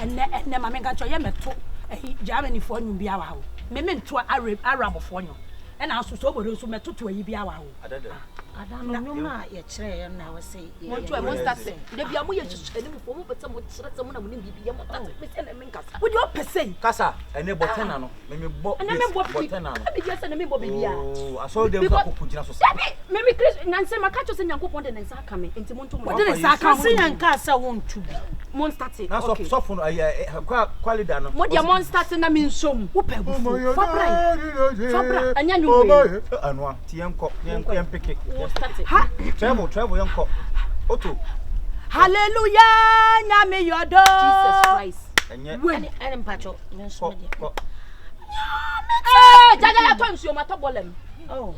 ene ma me gancho ye meto Germany for nyu bia wa ho me nto Arab for nyu e na so Sobolo so meto to yi bia wa ho Adano nyoma ye kire ye na we say Monto e monster say de bia mo ye chichani mo fo mo pete mo kire se mo na mo nim bibia mo tate me se na me nkasa wo de o pese kasa ene botena no me botena no e bibia se na me bo bibia oh aso dem ko kugina so me Chris nanse maka cho se nyankopon de nansa aka me enti monto mo de nansa aka se yanka sa wontu bi monster say na so fo no quality no mo de monster say na me nsom wo pe bu fabra anya nyu we anwa ti yenko yempeke ha travel yenko oto hallelujah nyame yodo Jesus Christ enye ene mpacho me nso me jaga ya to nsuo mato bolem oh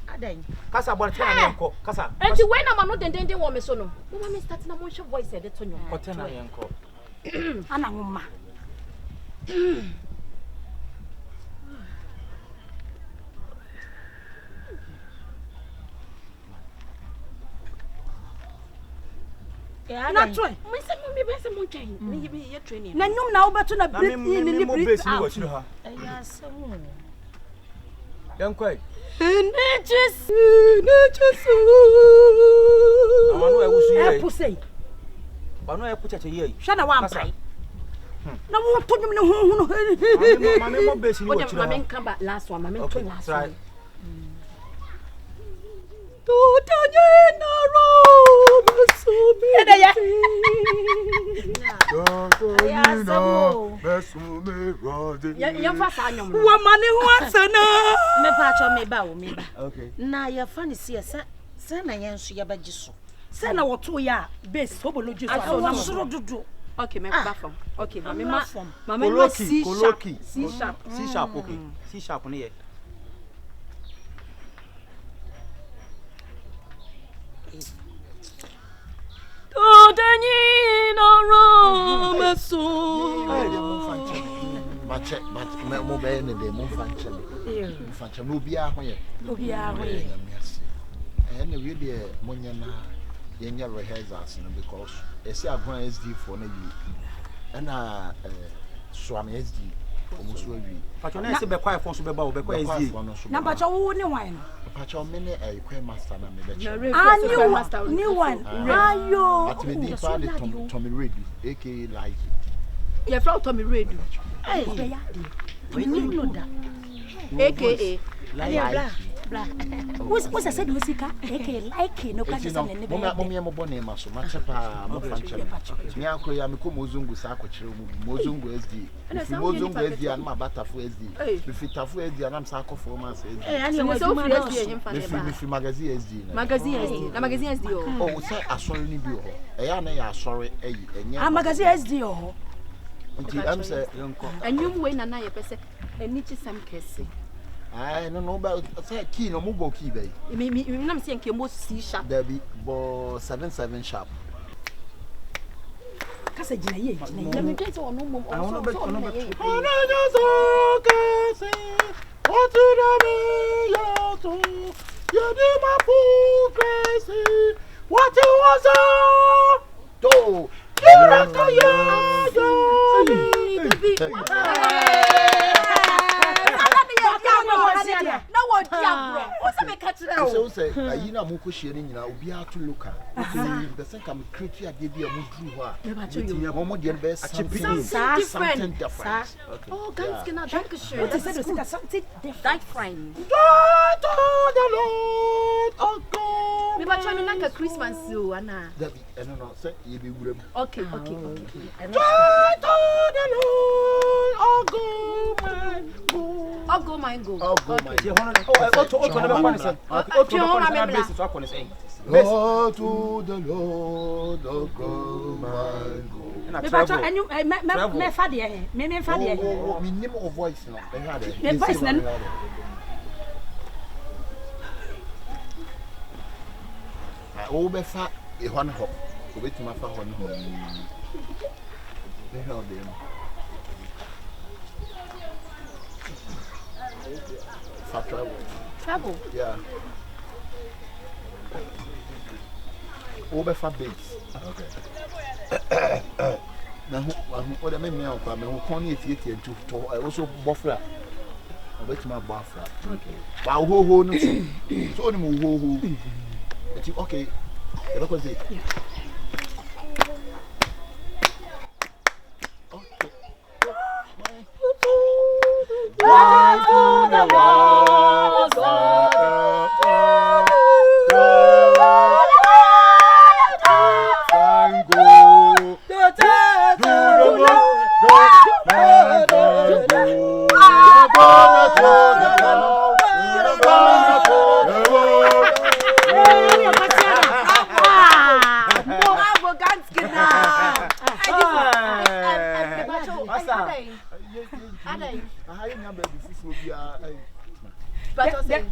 adan kasa botena na yenko kasa enti we na ma no dendende wo me so no mo ma me start na mo hwe voice e de to nyo botena yenko ana ngoma na try me se me be se mo twen me ye training na nyum na wo beto na break in ni break out ya samu yenko Jesus amano e wusu ye e pusei bano e puchache ye hwa na wa mpai na wo to nyum ne hu no mame mo base ni wo chira mame nka ba last one mame to last one okay na ya fani si se na yensu ya bagiso se na woto ya base Sobolo jiso na soro dudu okay me ba fam okay mame ma fam mame ma C sharp okay C sharp ne ye mo be ne de mo fanche no bia ho ye ene we de mo nya na ye nya rehearsals no because esi agwan SD for na wi na swam SD almost we pacho na ese be kwa fon so be ba wo be kwa SD na pacho wo ne wan no pacho me ne kwa master na me be new one ayo at me di pa de Tommy Redu aka LIKEE ye fra Tommy Redu eh be ya we no da aka bla what's I said musika aka LIKEE no ka se na ne be mo bone ma so ma chepa mo fanche me akọ ya me ko mozungu sa akọchire mu mozungu SD mozungu SD an ma batafu SD me fitafu SD an am sa akọfo ma sa SD ani mo so free SD yin fa ne me fi magazine SD na magazine SD oh say asori ni bi o e ya na ya asori eyi enye magazine SD o nti am say yenko anyum we na ye pese eni chi sam kese ai no ba say key no mo bo key bai me na me say nke mo C sharp there be bo 77 sharp kasa jina ye na me pense ono mo ono be ono be ono so kase what did I mean you to you did my fool crazy what you was to you rock na wo dia bro o se me ka kire o so say ayi na mo ko hie ni nyina obi ato local the same come create ya dey mo dru ho a mo de be something different oh ganz genau danke schön das ist something different friend the Lord oh God me ba chwa me na ka Christmas o ana no say ye be wuram okay to the Lord oh go my go oh go my je hono oh na be kwani se oh to na be base so akone se oh to the Lord oh go my go me ba chwa anyu me fa de me fa de me nim of voice no be ha de me voice na o be fa e ho no ho o be tuma fa ho no ho be ha de for travel yeah over for base okay na ho o da me me akwa me ho kon ne efie ntu to wo so bofra obetuma bofra okay ba ho no so oni mu ho eti okay e ba ko say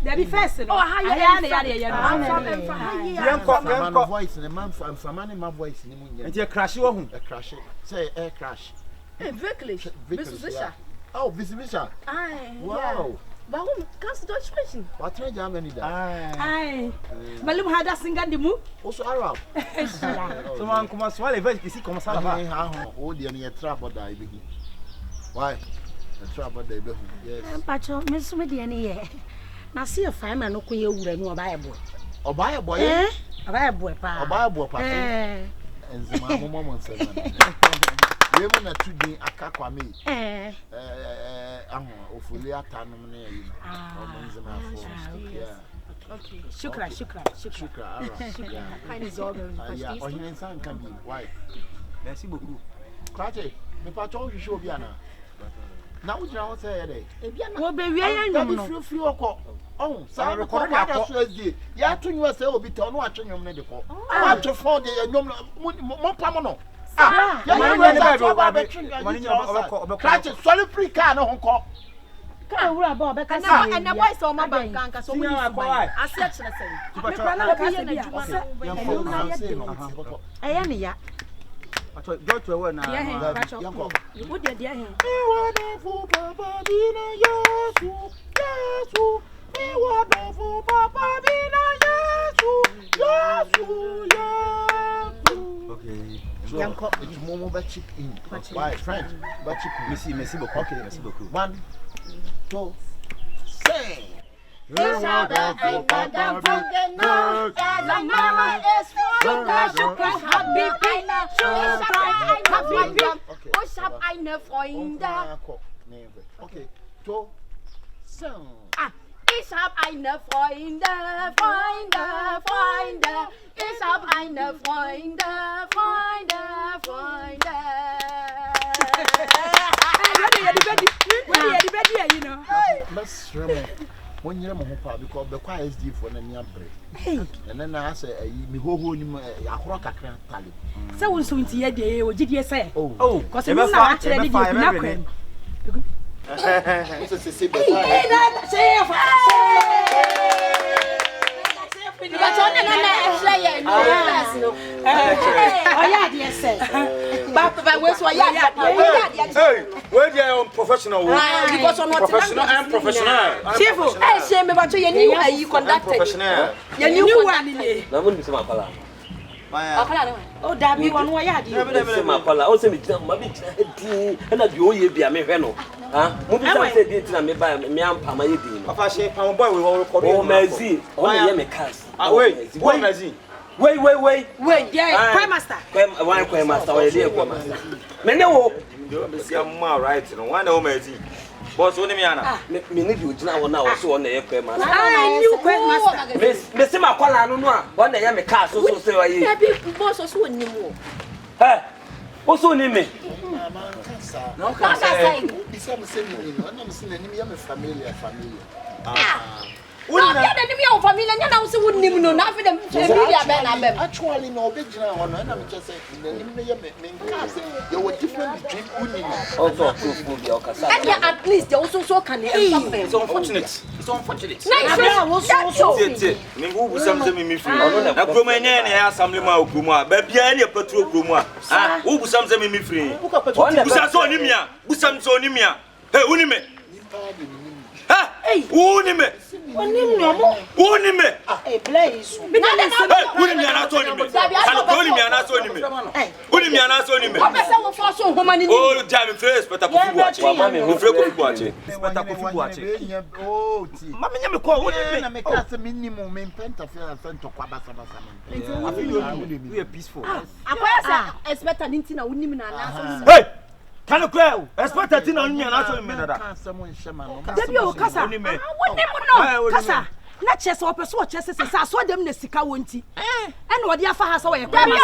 There be first. Oh, how you voice and man from my voice in the and crash you home. A crash. Say air crash. Wirklich. Oh, Visivisha. Wow. Warum kannst du Deutsch sprechen? What try Germany da? Ai. Malum hada singa dimu. Also Arab. So man come Kasawale vai que se como sala va. Oh, dia me trouble da ibi. Why? The trouble da ibi. Yes. Pacho, me so me dia ne ye. Na see a fine man no ko ye wura no oba ye boy. Oba ye boy? Oba ye boy pa. Oba ye boy pa. Enzima mo mo nse na. We mo na tudi akakwa me. Ofuli atanum na yi. Enzima fo. Yeah. Okay. Shukra. Keine Sorge. Yeah, ohin san kan bi. Why? Merci beaucoup. Kwache, me pa cho hwehwe obi ana. Na wo jira wo say dey. Wo be wi ya nwum no. Free okọ. Oh, sa record ya so SD. Ya to nyu say obi te no atwe nwum ne de ko. Wa twe phone de nwum mo pam no. Ah, ya Money Kwache, sorry free car no honko. Ka wura ba obeka say. And the boys on my bank and so we I said to say. Aya ne ya. Pacho go to where na. Yeah, Pacho. Wo de dia he. Wonderful Papa Dina Yesu. Wonderful Papa Dina Yesu. Okay. So, it's more about chip in. Why, French? But chip in. Merci beaucoup. Okay, merci beaucoup. 1, 2, sing. Sugar, eine Freunde. Okay, 2, sing. Ich hab eine Freunde. Ich hab eine Freunde. You know. Let's remember. When you're a because the choir is deep for the near break. And then I say, me ho ni akro kakra tali. Say won so nti ye de o gidie say. Oh, cause we na wa kire ni de na kwem. So say better. Say But on the no oh yeah, dear say. But where's why Hey, where they are professional. Because on Professional and professional. Shifo, eh shame about you new conductor. Professional. You new one in na mo ni se mapala. Oh, that be one way adi. Se mapala, o se me tina ma bi tina di na bi o ye bia me hwe no. Ha? Mo bi say di tina me ba me ampa ma ye din no. Papa she pam boy we will record. Oh, Mazi, o ye me cars. Wait, Mazi. Wait. Yeah, choir master. Choir master, o ye dey choir master. Me ne wo. Me see am right no. One o Mazi. Boss woni me ana. Me ni bi ogina wo na wo so na ye choir master. Ah, new choir master. Me se makwala no no a wo na ye me cars so say wa ye. Boss so woni mo. Eh. O so ni me. No, Can't say. It's am say me no. I'm saying ni me family. No, the enemy of family, and now see wouldn't even know nothing. Actually, no, big general, and I'm just saying, there were different between Uni. Also, Kasawale. And at least they also so can It's unfortunate. Me who something me free. Na kroma nya na assembly ma okroma. Ba bia na petrol okroma. Ah, who bu something me free. Bu something onimia. Bu something onimia. Hey, unime. Who me? Who me? Hey, please. Who me? Ana so ni me. Who me? Ana so ni me. Who me? Ana so ni me. Oh, jam face, but I could watch. Mama, Buache. But I could watch. Oh, Mama, you call what I make us a minimum in Pentafel and to Quabasa. I feel we are peaceful. Akwasa expect an intina unimina na. Hey! Can you cry? Expect a tin on me and answer me that. Someone shaman. Debio Kasa. Wonemo Kasa. Na chese opeso chese se sa so dem na sika wonti. And what dia fa ha so ye. Debi na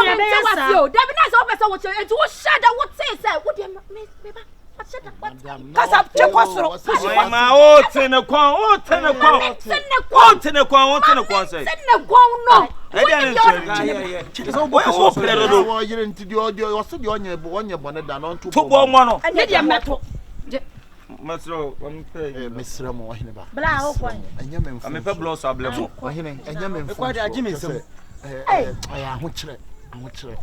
so opeso wo che enti wo shada wo say say wo dem me ba. Kasa chekosoro. Ma o tene kwa, o tene kwa. O tene kwa say. Tene kwa no. I didn't so boy o play do. Wo yire nti di odio o se di onye bone da no to bo mo no. Anya dia meto. Masro, one pay. Mesra mo wahine ba. Bla ho kwan. Anya memfo. Me pe blow so blemo. Wahine, anya memfo. Kwa da agime nsem. Aya ho kire.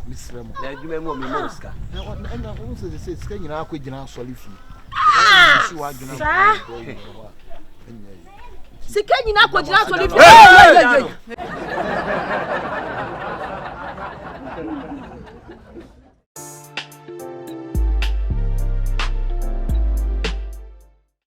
Mesra mo. Na adwuma mu me monska. Na wo se sika nyina akogina asole fi. Sika nyina akogina asole fi.